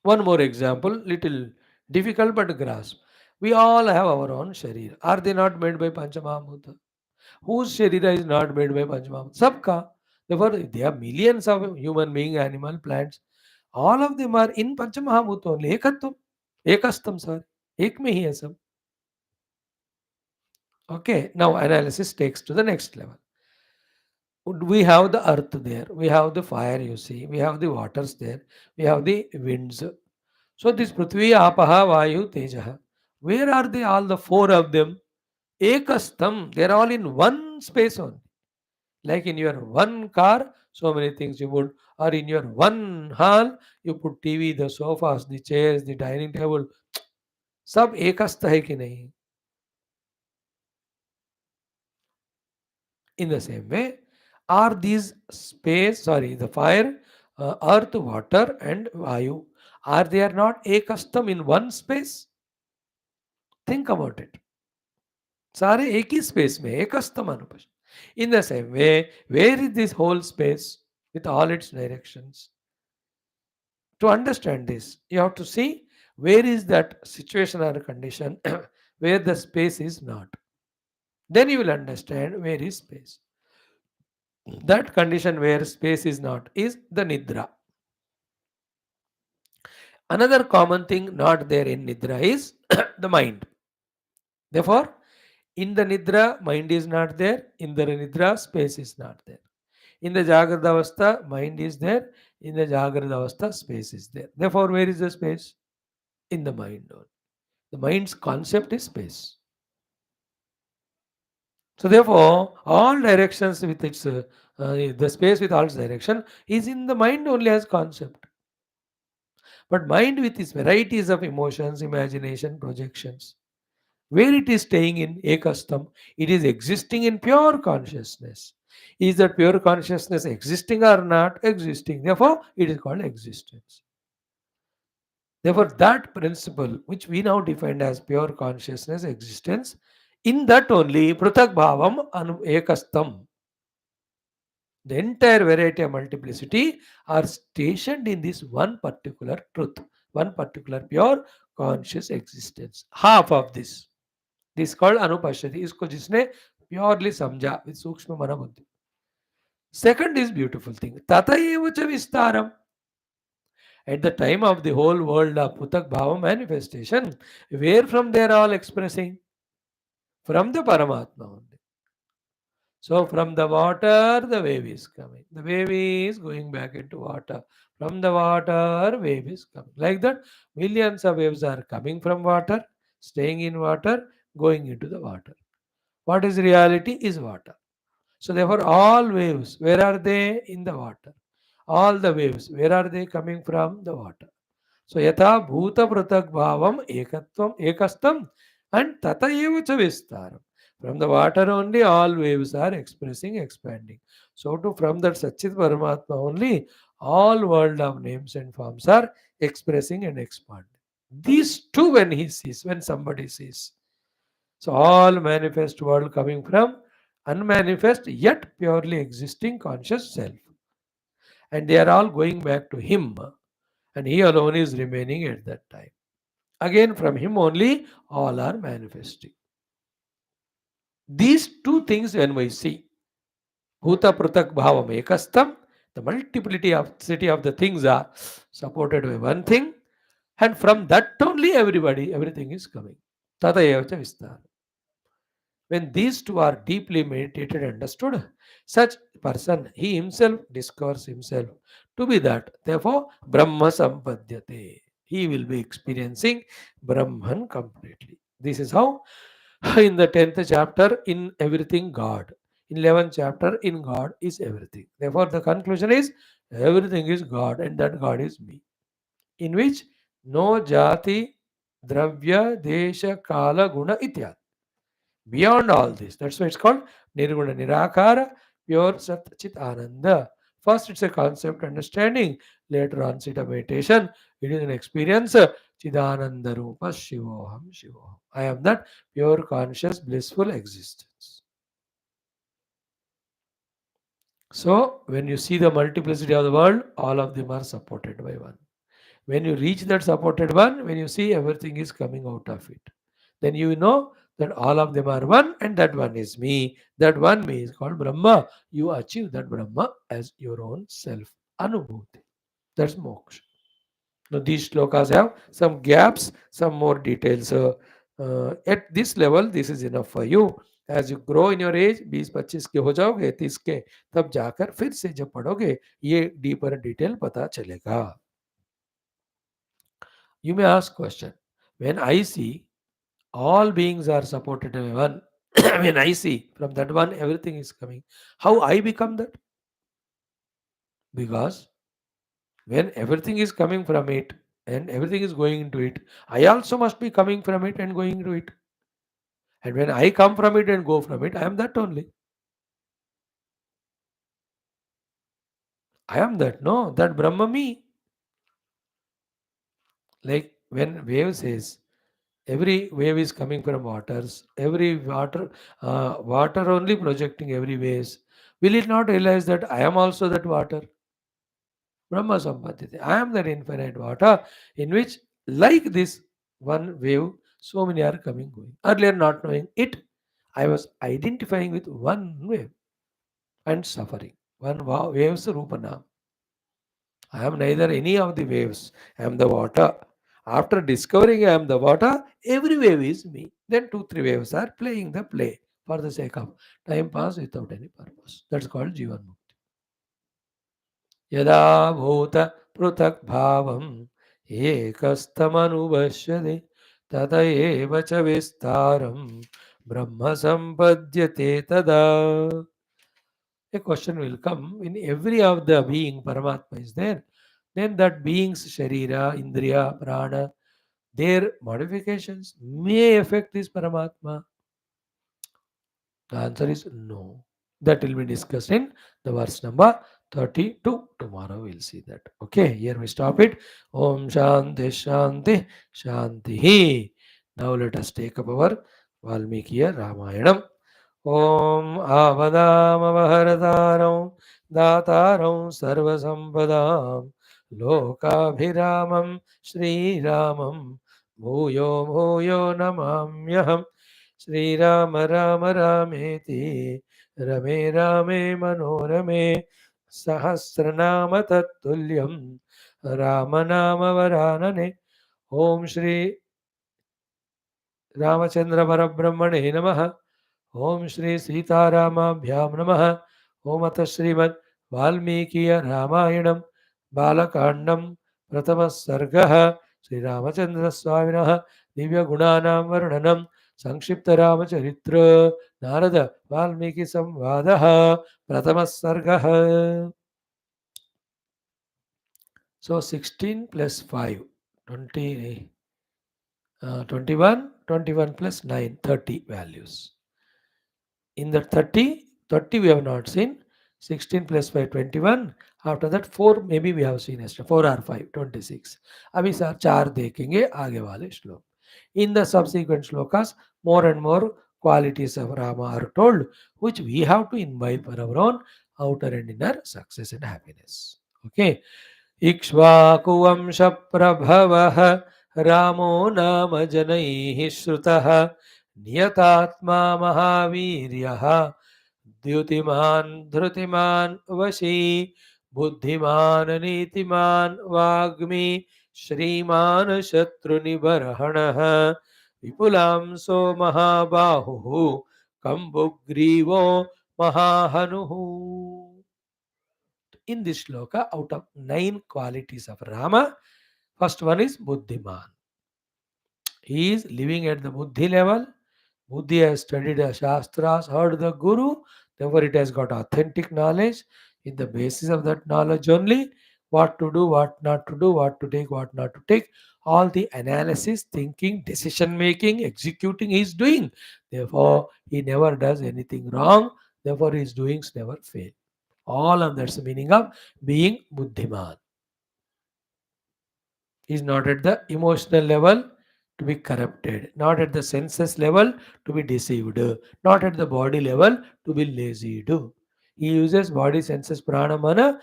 One more example, little difficult but grasp. We all have our own sharir. Are they not made by Panchamahamutta? Whose sharira is not made by Panchamahamutta? Sabka. Therefore, there are millions of human being, animal, plants. All of them are in Panchamahamutta only. Ekatvam. Ekastam, sorry. Ek mein hi hai sab. Okay. Now analysis takes to the next level. We have the earth there. We have the fire, you see. We have the waters there. We have the winds. So this Prithvi, Apaha, Vayu, Tejaha. Where are they? All the four of them. Ekastam. They are all in one space only. Like in your one car, so many things you put. Or in your one hall, you put TV, the sofas, the chairs, the dining table. सब एकस्थ है कि नहीं? In the same way, are these space, sorry, the fire, earth, water, and Vayu, are they are not ekastam in one space? Think about it. सारे एक ही space में एकस्तम अनुपस्थ. In the same way, where is this whole space with all its directions? To understand this, you have to see where is that situation or condition where the space is not. Then you will understand where is space. That condition where space is not is the nidra. Another common thing not there in nidra is the mind. Therefore, in the nidra, mind is not there. In the nidra, space is not there. In the Jagrata Avastha, mind is there. In the Jagrata Avastha, space is there. Therefore, where is the space? In the mind only. The mind's concept is space. So, therefore, all directions with its the space with all its direction is in the mind only as concept. But mind with its varieties of emotions, imagination, projections, where it is staying in ekastam, it is existing in pure consciousness. Is that pure consciousness existing or not existing? Therefore, it is called existence. Therefore, that principle, which we now define as pure consciousness existence, in that only prathak bhavam anu ekastam. The entire variety of multiplicity are stationed in this one particular truth, one particular pure conscious existence. Half of this. This is called anupashyati. इसको जिसने purely समझा with सूक्ष्म मन बुद्धि. Second is beautiful thing. Tatayeva cha vistaram. At the time of the whole world of Putak Bhava manifestation, where from they are all expressing? From the Paramatma only. So from the water, the wave is coming. The wave is going back into water. From the water, wave is coming. Like that, millions of waves are coming from water, staying in water, going into the water. What is reality is water. So therefore, all waves, where are they? In the water. All the waves, where are they coming from? The water. So yatha bhuta pratak bhavam ekatvam ekastam and tata eva cha vistaram. From the water only all waves are expressing, expanding. So to from that Satchit Paramatma only all world of names and forms are expressing and expanding. These two when he sees, when somebody sees. So all manifest world coming from unmanifest yet purely existing conscious self. And they are all going back to him. And he alone is remaining at that time. Again, from him only all are manifesting. These two things when we see, Bhuta Pratak Bhavam Ekastam, the multiplicity of city of the things are supported by one thing, and from that only everything is coming. Tata Evacha Vistar. When these two are deeply meditated and understood, such person, he himself discovers himself to be that. Therefore, Brahma Sampadyate. He will be experiencing Brahman completely. This is how in the 10th chapter, in everything God. In 11th chapter, in God is everything. Therefore, the conclusion is everything is God and that God is me. In which no jati, dravya, desha, kala, guna, ityad. Beyond all this, that's why it's called Nirguna Nirakara, pure Sat Chit Ananda. First, it's a concept understanding. Later on, it's a meditation. It is an experience Chidanandarupa Shivoham Shivoham. I am that pure conscious blissful existence. So when you see the multiplicity of the world, all of them are supported by one. When you reach that supported one, when you see everything is coming out of it, then you know that all of them are one and that one is me. That one me is called Brahma. You achieve that Brahma as your own self. Anubhuti. That's moksha. Now these shlokas have some gaps, some more details. At this level, this is enough for you. As you grow in your age, 20-25 के हो जाओगे, 30 के, तब जाकर फिर से जब पढ़ोगे ये डीपर डिटेल पता चलेगा. You may ask question. When I see all beings are supported by one, when I see from that one everything is coming, how I become that? Because when everything is coming from it and everything is going into it, I also must be coming from it and going into it. And when I come from it and go from it, I am that only. I am that, no, that Brahma me. Like when wave says, every wave is coming from waters, every water only projecting every waves. Will it not realize that I am also that water? Brahma Sampadite. I am that infinite water in which, like this one wave, so many are coming, going. Earlier, not knowing it, I was identifying with one wave and suffering. One wave's Rupana. I am neither any of the waves. I am the water. After discovering I am the water, every wave is me. Then two, three waves are playing the play for the sake of time pass without any purpose. That's called Jivan Mukti. यदा भूत पृथक् भावम् एकस्तमनुपश्यति तत एव च विस्तारं ब्रह्म सम्पद्यते तदा. A question will come in every of the being Paramatma is there. Then that being's Sharira, Indriya, Prana, their modifications may affect this Paramatma. The answer is no. That will be discussed in the verse number 32. Tomorrow we'll see that. Okay, here we stop it. Om Shanti Shanti Shanti. Now let us take up our Valmiki Ramayanam. Om Avadamavaharataram Dataram Sarvasampadam Lokabhiramam Sri Ramam Bhuyo Bhuyo Namamyaham Sri Rama Rama Rameti Rame Rame Manorame Sahasranama Tattulyam Ramanama Varanane Om Shri Ramachandra Parabrahmane Namaha ओम श्री सीतारामाभ्याम नमः. ओम अथ श्रीमद् वाल्मीकि रामायणं बालकांडं प्रथम सर्गः श्री रामचंद्र स्वामिनः दिव्य गुणानां वर्णनं संक्षिप्त रामचरित्र नारद वाल्मीकि संवादः प्रथम सर्गः. So 16 plus 5, 20, 21, 21 plus 9, 30 values. In the 30 we have not seen. 16 plus 5, 21. After that 4 maybe we have seen yesterday. 4 or 5, 26. अभी सर 4 देखेंगे आगे वाले श्लोक. In the subsequent shlokas, more and more qualities of Rama are told, which we have to imbibe for our own outer and inner success and happiness. Okay. इक्ष्वाकुवंशप्रभवः रामो नाम जनैः श्रुतः नियतात्मा महावीर्यः द्युतिमान् धृतिमान् वशी बुद्धिमान् नीतिमान् वाग्मी श्रीमान् शत्रुनिबर्हणः विपुलांसो महाबाहुः कम्बुग्रीवो महाहनुः. In this shloka, out of 9 qualities of Rama, first one is Buddhiman. He is living at the Buddhi level. Buddhi has studied the Shastras, heard the Guru, therefore it has got authentic knowledge. In the basis of that knowledge only, what to do, what not to do, what to take, what not to take, all the analysis, thinking, decision making, executing he is doing. Therefore, he never does anything wrong. Therefore, his doings never fail. All of that's the meaning of being Buddhiman. is not at the emotional level to be corrupted, not at the senses level to be deceived, not at the body level to be lazy. He uses body, senses, prana, mana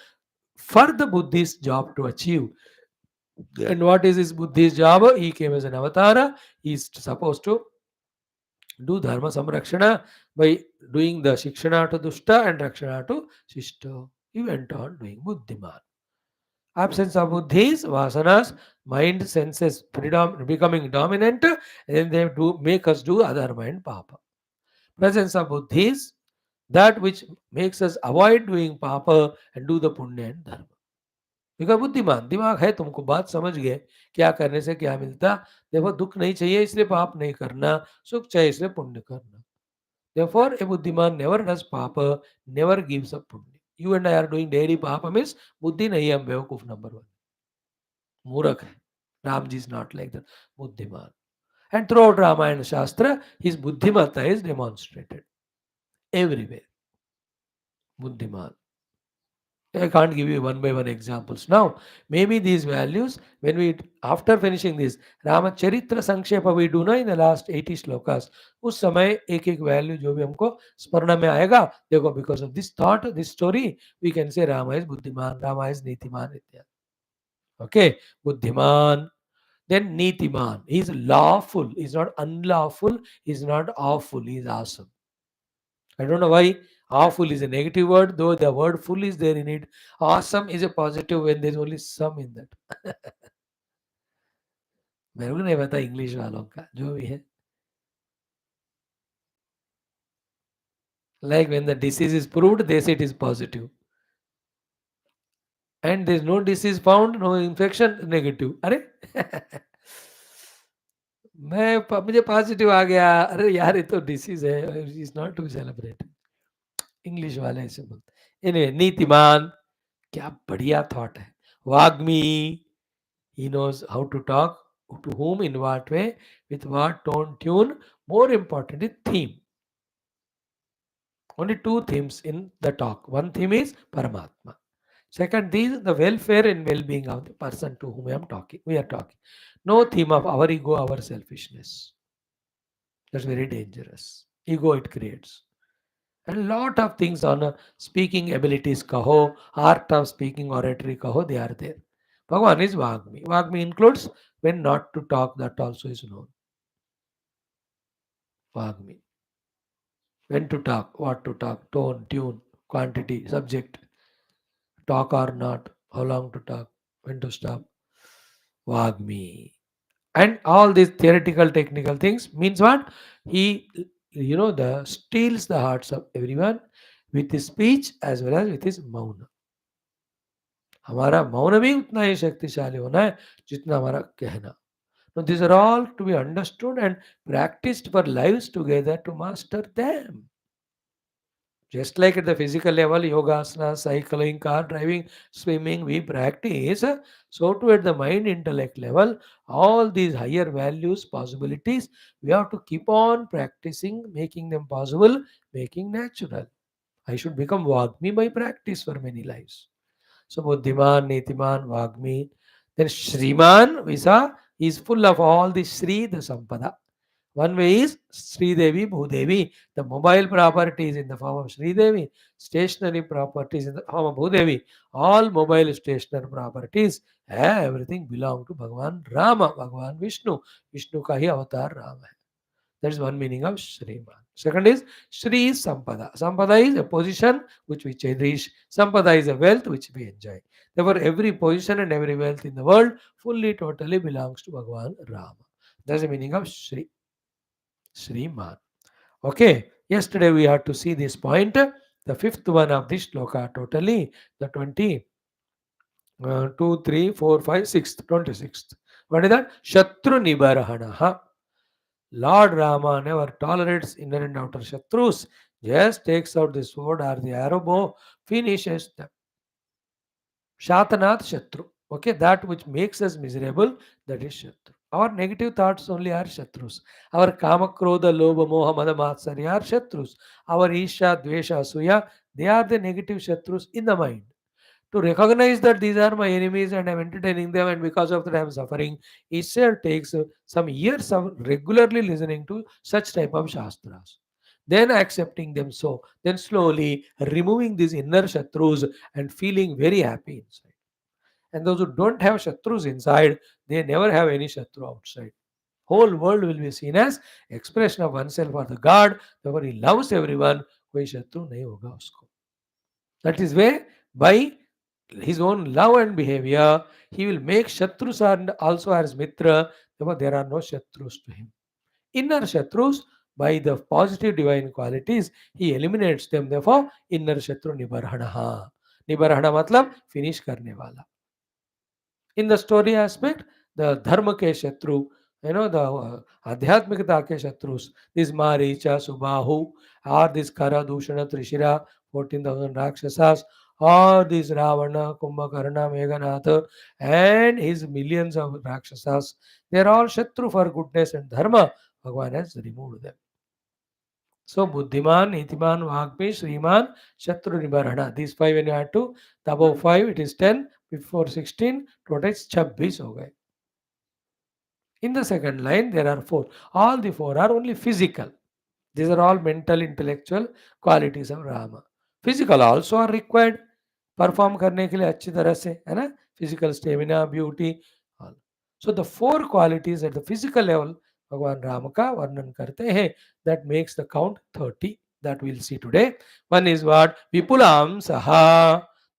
for the Buddhist job to achieve. And what is his Buddhist job? He came as an avatara. He is supposed to do dharma samrakshana by doing the shikshana to dushta and rakshana to shishta. He went on doing buddhiman. Absence of buddhi is vasanas, mind, senses becoming dominant, and they do make us do adharma and papa. Presence of buddhi is that which makes us avoid doing papa and do the punya and dharma. Because बुद्धिमान दिमाग है, तुमको बात समझ गए क्या करने से क्या मिलता। देखो दुख नहीं चाहिए इसलिए पाप नहीं करना, सुख चाहिए इसलिए पुण्य करना। Therefore, a buddhiman never does papa, never gives up punya. You and I are doing daily papa means buddhi nahi hai, hum बेवकूफ number one, मूर्ख है। Ram ji is not like that, buddhiman. And throughout Ramayana Shastra, his buddhimata is demonstrated everywhere. Buddhiman. I can't give you one by one examples now. Maybe these values, when we after finishing this Ramacharitra Sankshepa we do ना in the last 80 shlokas, उस समय एक एक value जो भी हमको स्मरण में आएगा, देखो because of this thought, this story, we can say Rama is बुद्धिमान, Rama is नीतिमान इत्यादि. Okay, बुद्धिमान. Then नीतिमान, he is lawful, he is not unlawful, he is not awful, he is awesome. I don't know why awful is a negative word, though the word full is there in it. Awesome is a positive when there is only some in that. मेरे को नहीं पता English वालों का जो भी है. Like when the disease is proved, they say it is positive. And there is no disease found, no infection, negative. अरे मुझे पॉजिटिव आ गया, अरे यार ये तो डिसीज है, is not to celebrate. English वाले ऐसे बोलते. एनीवे, नीतिमान, क्या बढ़िया थॉट है. वाग्मी, he knows how to talk, to whom, in what way, with what tone, tune. More important is theme. Only two themes in the talk. One theme is Paramatma. Second, these the welfare and well-being of the person to whom we are talking. No theme of our ego, our selfishness. That's very dangerous. Ego it creates. And a lot of things on speaking abilities kaho, art of speaking, oratory kaho, they are there. Bhagavan is Vagmi. Vagmi includes when not to talk, that also is known. Vagmi. When to talk, what to talk, tone, tune, quantity, subject, talk or not, how long to talk, when to stop. Vagmi. And all these theoretical, technical things means what? He, the steals the hearts of everyone with his speech as well as with his mauna. हमारा मौन भी उतना ही शक्तिशाली होना है जितना हमारा कहना. Now, these are all to be understood and practiced for lives together to master them. Just like at the physical level, yoga, asana, cycling, car driving, swimming, we practice. So too at the mind intellect level, all these higher values, possibilities, we have to keep on practicing, making them possible, making natural. I should become Vagmi by practice for many lives. So Buddhiman, Nitiman, Vagmi. Then Shriman, we saw, is full of all the Sri, the Sampada. One way is Sri Devi, Bhudevi. The mobile property is in the form of Sri Devi. Stationary properties in the form of Bhudevi. All mobile stationary properties, everything belong to Bhagavan Rama, Bhagavan Vishnu. Vishnu ka hi avatar Rama hai. That is one meaning of Shriman. Second is Shri Sampada. Sampada is a position which we cherish. Sampada is a wealth which we enjoy. Therefore, every position and every wealth in the world fully, totally belongs to Bhagavan Rama. That's the meaning of Shri. Sriman. Okay, yesterday we had to see this point, the fifth one of this shloka totally, the 20, 2, 3, 4, 5, 6th, 26th. What is that? Shatru Nibarahanaha. Lord Rama never tolerates inner and outer Shatrus, just takes out the sword or the arrow bow, finishes them. Shatanat Shatru. Okay, that which makes us miserable, that is Shatru. Our negative thoughts only are Shatrus. Our Kama, Krodha, Lobha, Moha, Mada, Matsarya are Shatrus. Our Isha, Dvesha, Asuya, they are the negative Shatrus in the mind. To recognize that these are my enemies and I'm entertaining them, and because of that I'm suffering, itself takes some years of regularly listening to such type of shastras. Then accepting them, so then slowly removing these inner shatrus and feeling very happy inside. And those who don't have shatrus inside, they never have any shatru outside. Whole world will be seen as expression of oneself or the God. Therefore, he loves everyone. कोई शत्रु नहीं होगा उसको. That is where by his own love and behavior, he will make shatrus and also as mitra. Therefore, there are no shatrus to him. Inner shatrus, by the positive divine qualities, he eliminates them. Therefore, inner shatru nibarhana. Nibarhana matlab finish करने वाला. In the story aspect, the dharma ke shatru, the adhyatmikata ke shatrus, this Maricha, Subahu, or this Kara, Dushana, Trishira, 14,000 Rakshasas, or this Ravana, Kumbhakarna, Meghanatha, and his millions of Rakshasas, they are all shatru for goodness and dharma. Bhagavan has removed them. So Buddhiman, Nitiman, Vagmi, Sriman, Shatru Nibarhana. These five when you add to the above five, it is 10, before 16, total 26 हो गए. In the second line, there are four. All the four are only physical. These are all mental, intellectual qualities of Rama. Physical also are required. परफॉर्म करने के लिए अच्छी तरह से है ना physical stamina beauty also the four qualities at the physical level भगवान राम का वर्णन करते हैं that makes the count 30 that will see today one is what विपुलाम सहा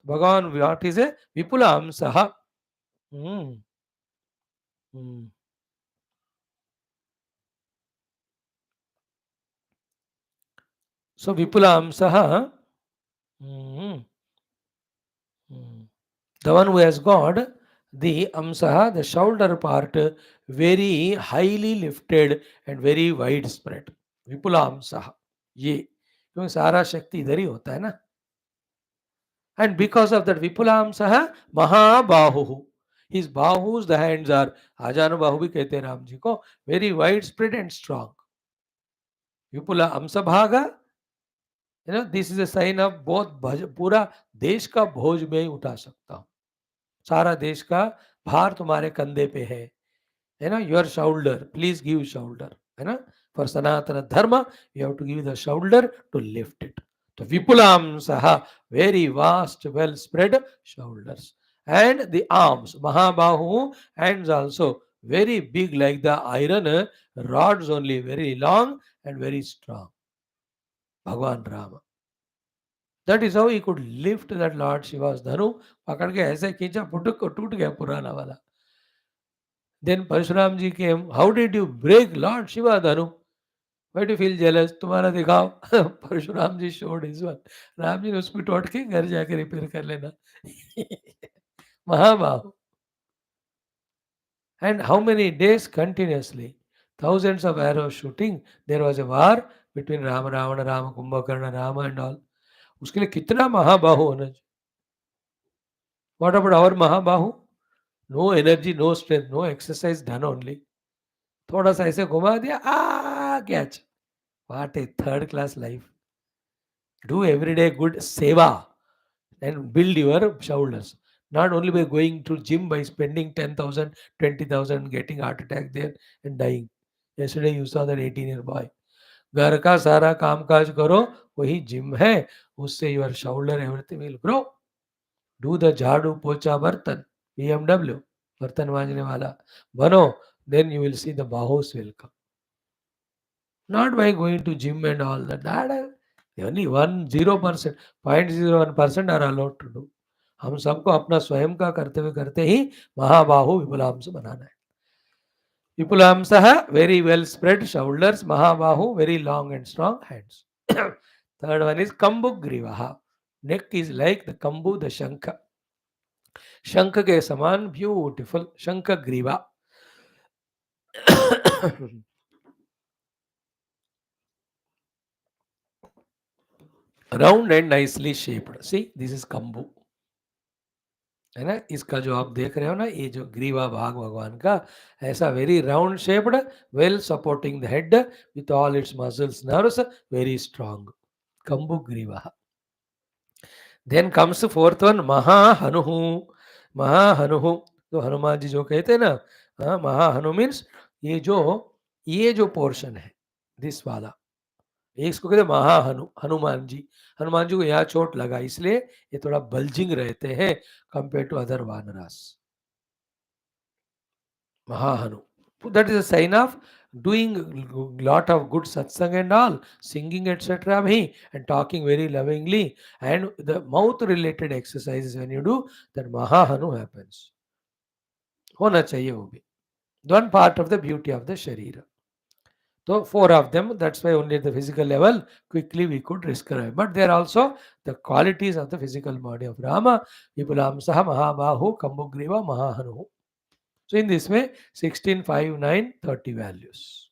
भगवान व्हाट इज ए विपुलाम सहा सो विपुलाम सहा the one who has got the amsaha, the shoulder part, very highly lifted and very widespread. विपुला amsaha. ये क्योंकि सारा शक्ति इधर ही होता है ना. And because of that विपुला amsaha, Mahabahu. His bahus, the hands are आजानु बाहु भी कहते हैं राम जी को, very widespread and strong. विपुला amsabhaga, this is a sign of both पूरा देश का भोज में ही उठा सकता हूं. सारा देश का भार तुम्हारे कंधे पे है ना. Your shoulder, please give shoulder, है ना. For Sanatan Dharma you have to give the shoulder to lift it. तो विपुलाम सहा, very vast, well spread shoulders. And the arms, Mahabahu, hands also very big like the iron rods, only very long and very strong. Bhagwan Rama. That is how he could lift that Lord Shiva's धनु. पकड़ के ऐसे खींचा, पुटुक को टूट गया पुराना वाला. Then Parshuram ji came. How did you break Lord Shiva धनु? Why do you feel jealous? तुम्हारा दिखाओ. Parshuram ji showed his one. Ram ji ने उसको टोट के घर जाके रिपेयर कर लेना. महाबाहु. And how many days continuously? Thousands of arrows shooting. There was a war between Rama, Ravana, Rama, Kumbhakarna, Rama and all. उसके लिए कितना महाबाहु होना चाहिए. What about our Mahabahu? No energy, no strength, no exercise done only. थोड़ा सा ऐसे घुमा दिया, catch. What a third class life. Do everyday good seva and build your shoulders. Not only by going to gym, by spending 10,000, 20,000, getting heart attack there and dying. Yesterday you saw that 18-year boy. घर का सारा काम काज करो, वही gym है, उससे your shoulder everything will grow. Do the झाड़ू पोछा बर्तन, BMW, बर्तन मांजने वाला बनो, then you will see the bahus will come. Not by going to gym and all that. Only 0%, 0.01% are allowed to do. हम सबको अपना स्वयं का करते ही महाबाहु विपुलांश बनाना है. Vipulamsaha, very well spread shoulders. Mahabahu, very long and strong hands. Third one is Kambu Grivaha. Neck is like the Kambu, the Shankha. Shankha ke saman, beautiful. Shankha Griva. Round and nicely shaped. See, this is Kambu. है ना. इसका जो आप देख रहे हो ना, ये जो ग्रीवा भाग भगवान का, ऐसा very round shaped, well supporting the head with all its muscles, nerves, very strong. कंबु ग्रीवा. देन कम्स फोर्थ वन महाहनुः. महाहनुः, तो हनुमान जी जो कहते हैं ना, महाहनु मीन्स ये जो पोर्शन है, दिस वाला, ये इसको कहते हैं महाहनु. हनुमान जी को यहाँ चोट लगा, इसलिए ये थोड़ा बल्जिंग रहते हैं कंपेयर टू अदर वानरास. Mahahanu. That is a sign of doing lot of good satsang and all, singing etc. And talking very lovingly, and the mouth related exercises when you do, that Mahahanu happens. होना चाहिए वो भी. One part of the beauty of the Sharira. So four of them, that's why only at the physical level quickly we could describe. But there are also the qualities of the physical body of Rama. Vipulamsaha Mahabahu Kambugriva Mahahanu. So in this way, 16, 5, 9, 30 values,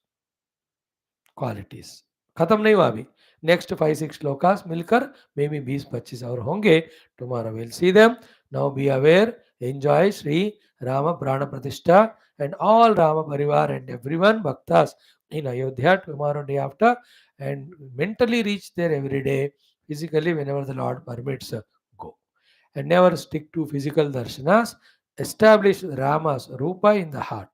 qualities. खत्म नहीं हुआ अभी. Next 5-6 shlokas मिलकर may be 20-25 और होंगे. Tomorrow will see them. Now be aware, enjoy Shri Ram प्राण प्रतिष्ठा and all Rama Parivar and everyone Bhaktas in Ayodhya tomorrow day after, and mentally reach there every day, physically whenever the Lord permits, go. And never stick to physical darshanas. Establish Rama's Rupa in the heart.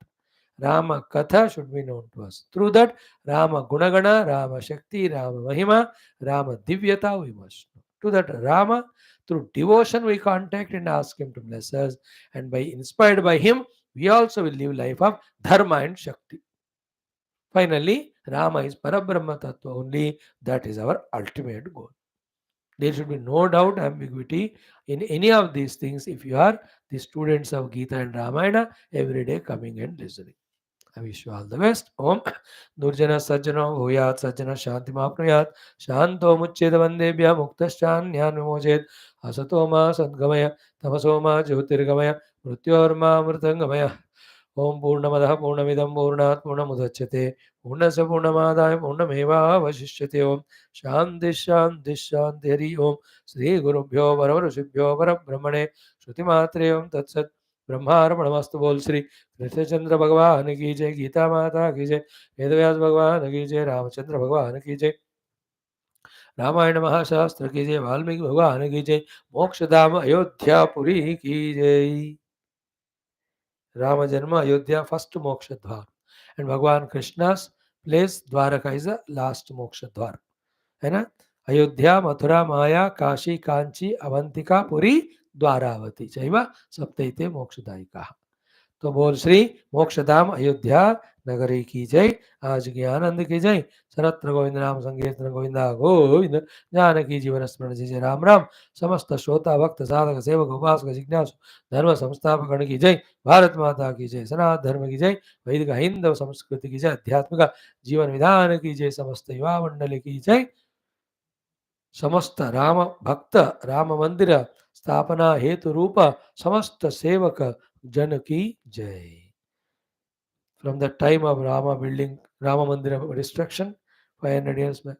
Rama Katha should be known to us. Through that, Rama Gunagana, Rama Shakti, Rama Mahima, Rama Divyata we must know. To that Rama, through devotion we contact and ask him to bless us. And by inspired by him, we also will live life of Dharma and Shakti. Finally, Rama is Parabrahma Tattva only. That is our ultimate goal. There should be no doubt, ambiguity in any of these things if you are the students of Gita and Ramayana every day coming and listening. I wish you all the best. Om Durjana Sajjano Bhuyat Sajjana Shanti Maprayat Shanto Muccheda Vandebhya Muktashchan Vimochet Asatoma Sadgamaya Tamasoma Jyotirgamaya Mrityorma Mritangamaya. Om Purnamadaha Purnamidam Purnat Purnamudachyate Purnasya Purnamadaya Purnameva Om Shanti Shanti Shanti Hari Om Sri Gurubhyo Varavarashibhyo Varabrahmane Shrutimatre Om Tatsat ब्रह्मार्पणमस्तु बोल श्री कृष्णचंद्र भगवान की जय, गीता माता की जय, वेदव्यास भगवान की जय, रामचंद्र भगवान की जय, रामायण महाशास्त्र की जय, वाल्मीकि भगवान की जय, मोक्षधाम अयोध्यापुरी की जय. Rama Janma Ayodhya, first Moksha Dwar. And Bhagwan Krishna's place Dwaraka is the last Moksha Dwar. है ना. अयोध्या, मथुरा, माया, काशी, कांची, अवंतिका, पुरी, द्वारावती चैव सप्तैते मोक्षदायिका. तो बोल श्री मोक्षधाम अयोध्या नगरी की जय. आज की आनंद की जय. सर्वत्र गोविंद नाम संकीर्तन गोविंदा गोविंद. जानकी जीवन स्मरण जय जय राम राम. समस्त श्रोता भक्त साधक सेवक उपासक जिज्ञासु धर्म संस्थापक की जय. भारत माता की जय. सनातन धर्म की जय. वैदिक हिंदू संस्कृति की जय. आध्यात्मिक जीवन विधान की जय. समस्त युवा मंडली की जय. समस्त राम भक्त राम मंदिर स्थापना हेतु रूप समस्त सेवक जन की जय. From the time of Rama building Rama Mandira destruction 500 years back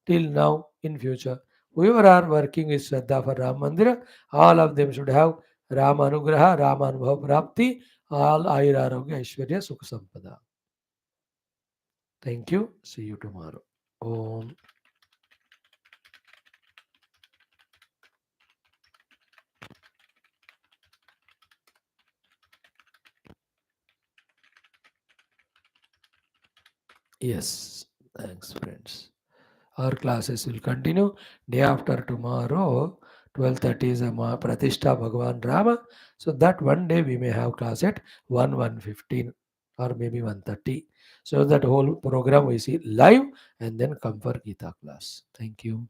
till now in future, whoever are working with Shraddha for Rama Mandira, all of them should have Rama Anugraha, Rama Anubhav Prapti, all Ayura Arogya Aishwarya Sukha Sampada. Thank you. See you tomorrow. Om. Yes, thanks, friends. Our classes will continue day after tomorrow. 12:30 is a Pratishtha Bhagavan Rama. So that one day we may have class at 1:15 or maybe 1:30. So that whole program we see live and then come for Gita class. Thank you.